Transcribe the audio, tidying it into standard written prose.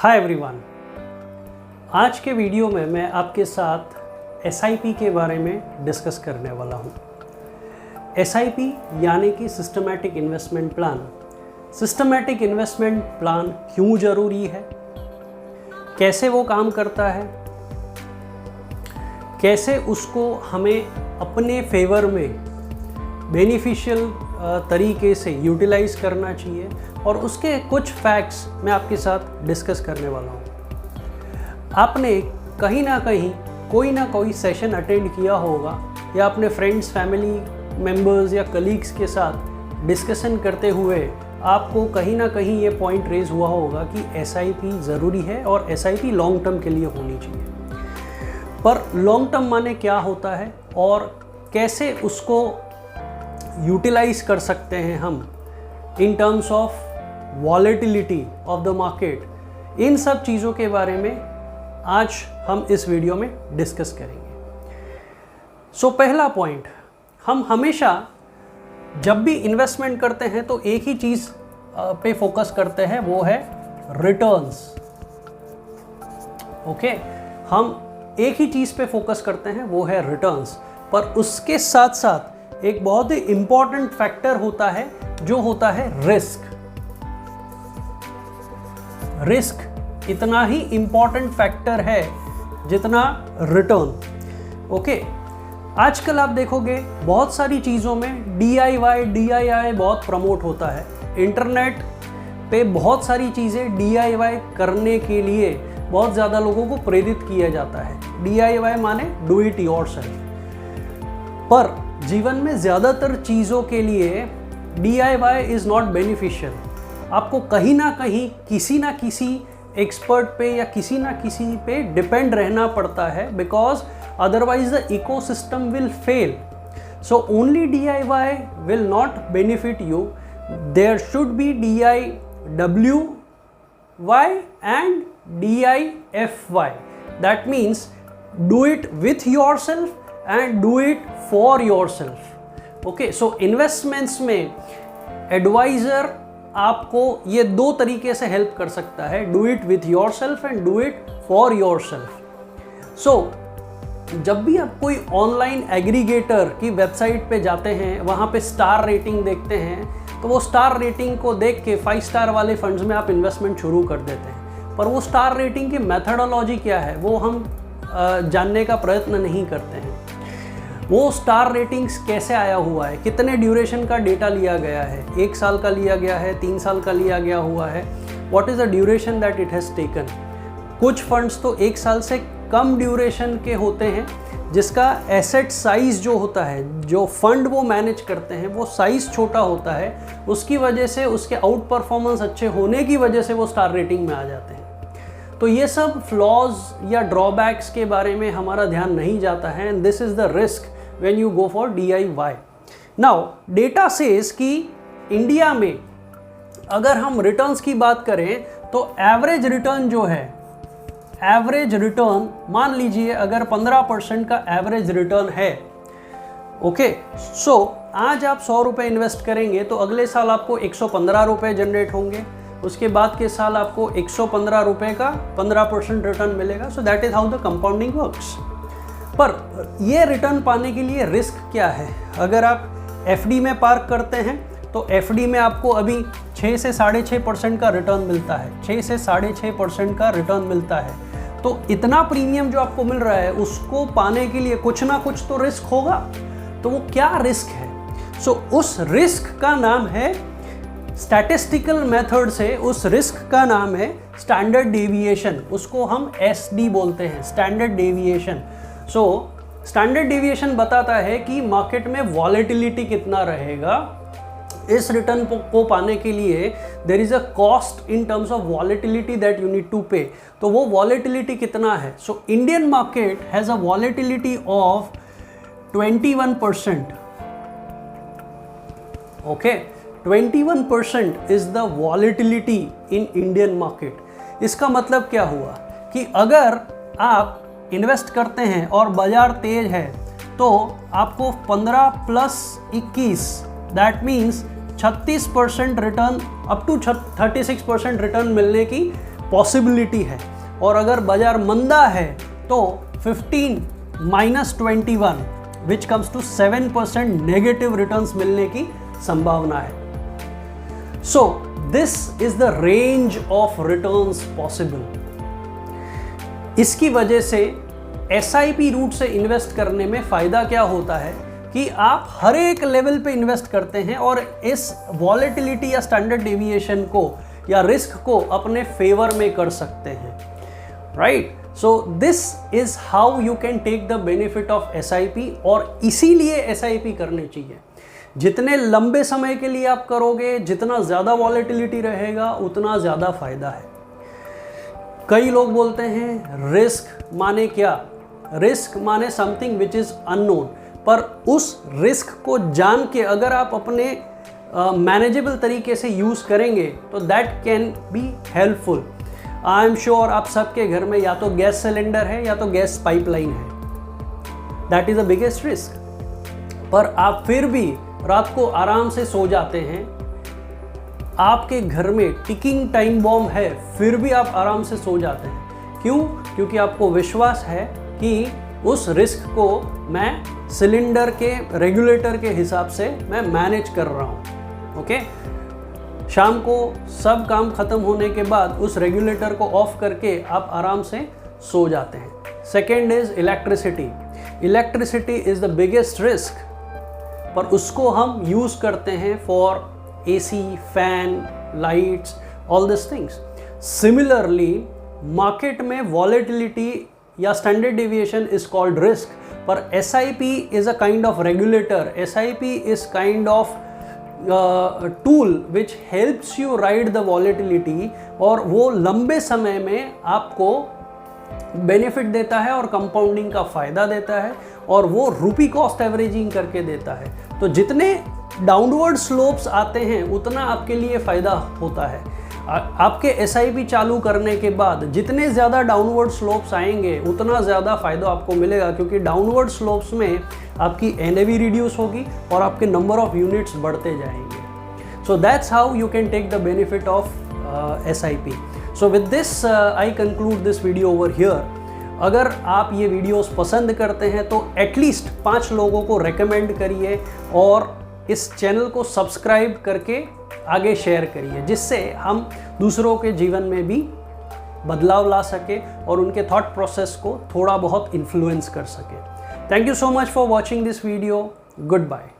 Hi everyone, आज के video में मैं आपके साथ SIP के बारे में डिस्कस करने वाला हूँ। SIP यानी कि systematic investment plan. Systematic investment plan क्यों ज़रूरी है, कैसे वो काम करता है, कैसे उसको हमें अपने फेवर में बेनिफिशियल तरीके से यूटिलाइज करना चाहिए, और उसके कुछ फैक्ट्स मैं आपके साथ डिस्कस करने वाला हूँ। आपने कहीं ना कहीं कोई ना कोई सेशन अटेंड किया होगा या अपने फ्रेंड्स, फैमिली मेम्बर्स या कलीग्स के साथ डिस्कशन करते हुए आपको कहीं ना कहीं ये पॉइंट रेज हुआ होगा कि SIP ज़रूरी है और SIP लॉन्ग टर्म के लिए होनी चाहिए। पर लॉन्ग टर्म माने क्या होता है और कैसे उसको यूटिलाइज कर सकते हैं हम in terms of volatility of the market, इन सब चीज़ों के बारे में आज हम इस वीडियो में डिस्कस करेंगे। सो पहला पॉइंट, हम हमेशा जब भी इन्वेस्टमेंट करते हैं तो एक ही चीज़ पे फोकस करते हैं, वो है रिटर्न्स। ओके, हम एक ही चीज़ पे फोकस करते हैं, वो है रिटर्न्स। पर उसके साथ साथ एक बहुत ही इम्पॉर्टेंट फैक्टर होता है जो होता है रिस्क। रिस्क इतना ही इम्पॉर्टेंट फैक्टर है जितना रिटर्न। ओके, आजकल आप देखोगे बहुत सारी चीज़ों में DIY बहुत प्रमोट होता है। इंटरनेट पे बहुत सारी चीज़ें DIY करने के लिए बहुत ज़्यादा लोगों को प्रेरित किया जाता है। DIY माने डू इट योरसेल्फ। पर जीवन में ज़्यादातर चीज़ों के लिए DIY इज़ नॉट बेनिफिशियल। आपको कहीं ना कहीं किसी ना किसी एक्सपर्ट पे या किसी ना किसी पे डिपेंड रहना पड़ता है, because otherwise the ecosystem will fail. So only DIY will not benefit you. There should be DIWY and DIFY। That means do it with yourself and do it for yourself. Okay, so investments में advisor आपको ये दो तरीके से help कर सकता है, do it with yourself and do it for yourself. So जब भी आप कोई ऑनलाइन एग्रीगेटर की वेबसाइट पे जाते हैं, वहाँ पे स्टार रेटिंग देखते हैं, तो वो स्टार रेटिंग को देख के 5 स्टार वाले फंड्स में आप इन्वेस्टमेंट शुरू कर देते हैं। पर वो स्टार रेटिंग की मेथडोलॉजी क्या है वो हम जानने का प्रयत्न नहीं करते हैं। वो स्टार रेटिंग्स कैसे आया हुआ है, कितने ड्यूरेशन का डेटा लिया गया है, 1 साल का लिया गया है, 3 साल का लिया गया हुआ है, what is the duration that it has taken. कुछ फंड्स तो 1 साल से कम ड्यूरेशन के होते हैं, जिसका एसेट साइज़ जो होता है, जो फंड वो मैनेज करते हैं, वो साइज़ छोटा होता है। उसकी वजह से उसके आउट परफॉर्मेंस अच्छे होने की वजह से वो स्टार रेटिंग में आ जाते हैं। तो ये सब फ्लॉज या ड्रॉबैक्स के बारे में हमारा ध्यान नहीं जाता है, and this is the risk when you go for DIY. Now, data says कि इंडिया में अगर हम रिटर्न्स की बात करें तो एवरेज रिटर्न जो है, एवरेज रिटर्न मान लीजिए अगर 15% का एवरेज रिटर्न है। ओके, सो आज आप 100 रुपये इन्वेस्ट करेंगे तो अगले साल आपको 115 रुपये जनरेट होंगे, उसके बाद के साल आपको 115 रुपये का 15% रिटर्न मिलेगा। So that is how the compounding works. पर ये रिटर्न पाने के लिए रिस्क क्या है? अगर आप FD में पार्क करते हैं तो FD में आपको अभी 6 से 6.5% का रिटर्न मिलता है, 6 से 6.5% का रिटर्न मिलता है। तो इतना प्रीमियम जो आपको मिल रहा है, उसको पाने के लिए कुछ ना कुछ तो रिस्क होगा। तो वो क्या रिस्क है? सो उस रिस्क का नाम है, स्टैटिस्टिकल मेथड से उस रिस्क का नाम है स्टैंडर्ड डेविएशन। उसको हम SD बोलते हैं, standard deviation. So standard deviation बताता है कि मार्केट में वॉलेटिलिटी कितना रहेगा। इस रिटर्न को पाने के लिए there is a cost in terms of volatility that you need to pay. तो वो वॉलेटिलिटी कितना है? So Indian market has a volatility of 21%। Okay, 21% is the volatility in Indian market. इसका मतलब क्या हुआ कि अगर आप इन्वेस्ट करते हैं और बाज़ार तेज है तो आपको 15 + 21 that means 36% return, up to 36% return मिलने की पॉसिबिलिटी है, और अगर बाजार मंदा है तो 15 minus 21 which comes to 7% negative returns मिलने की संभावना है। So this is the range of returns possible. इसकी वजह से SIP रूट से इन्वेस्ट करने में फ़ायदा क्या होता है कि आप हर एक लेवल पे इन्वेस्ट करते हैं और इस वॉलेटिलिटी या स्टैंडर्ड डेविएशन को या रिस्क को अपने फेवर में कर सकते हैं, right. So this is how you can take the benefit of SIP, और इसीलिए SIP करनी चाहिए। जितने लंबे समय के लिए आप करोगे, जितना ज़्यादा वॉलेटिलिटी रहेगा, उतना ज़्यादा फ़ायदा है। कई लोग बोलते हैं रिस्क माने क्या? रिस्क माने समथिंग विच इज़ अननोन, पर उस रिस्क को जान के अगर आप अपने मैनेजेबल तरीके से यूज़ करेंगे तो that can be helpful. I am sure आप सबके घर में या तो गैस सिलेंडर है या तो गैस पाइपलाइन है, that is the biggest risk. पर आप फिर भी रात को आराम से सो जाते हैं, आपके घर में टिकिंग टाइम बॉम्ब है, फिर भी आप आराम से सो जाते हैं। क्यों? क्योंकि आपको विश्वास है कि उस रिस्क को मैं सिलेंडर के रेगुलेटर के हिसाब से मैं मैनेज कर रहा हूँ। ओके, शाम को सब काम ख़त्म होने के बाद उस रेगुलेटर को ऑफ करके आप आराम से सो जाते हैं। Second is electricity. Electricity is the biggest risk, पर उसको हम यूज़ करते हैं for AC, fan, lights, all this things. Similarly market में वॉलेटिलिटी या standard deviation is called risk, पर SIP is a kind of regulator. SIP is kind of tool which helps you ride the volatility, और वो लंबे समय में आपको benefit देता है और कंपाउंडिंग का फ़ायदा देता है, और वो रूपी कॉस्ट एवरेजिंग करके देता है। तो जितने डाउनवर्ड स्लोप्स आते हैं उतना आपके लिए फ़ायदा होता है। आपके SIP चालू करने के बाद जितने ज़्यादा डाउनवर्ड स्लोप्स आएंगे उतना ज़्यादा फ़ायदा आपको मिलेगा, क्योंकि डाउनवर्ड स्लोप्स में आपकी NAV रिड्यूस होगी और आपके नंबर ऑफ यूनिट्स बढ़ते जाएंगे। So that's how you can take the benefit of SIP। So with this I conclude this video over here. अगर आप ये वीडियोस पसंद करते हैं तो एटलीस्ट 5 लोगों को रेकमेंड करिए और इस चैनल को सब्सक्राइब करके आगे शेयर करिए, जिससे हम दूसरों के जीवन में भी बदलाव ला सके और उनके थॉट प्रोसेस को थोड़ा बहुत इन्फ्लुएंस कर सके। Thank you so much for watching this video. Good bye.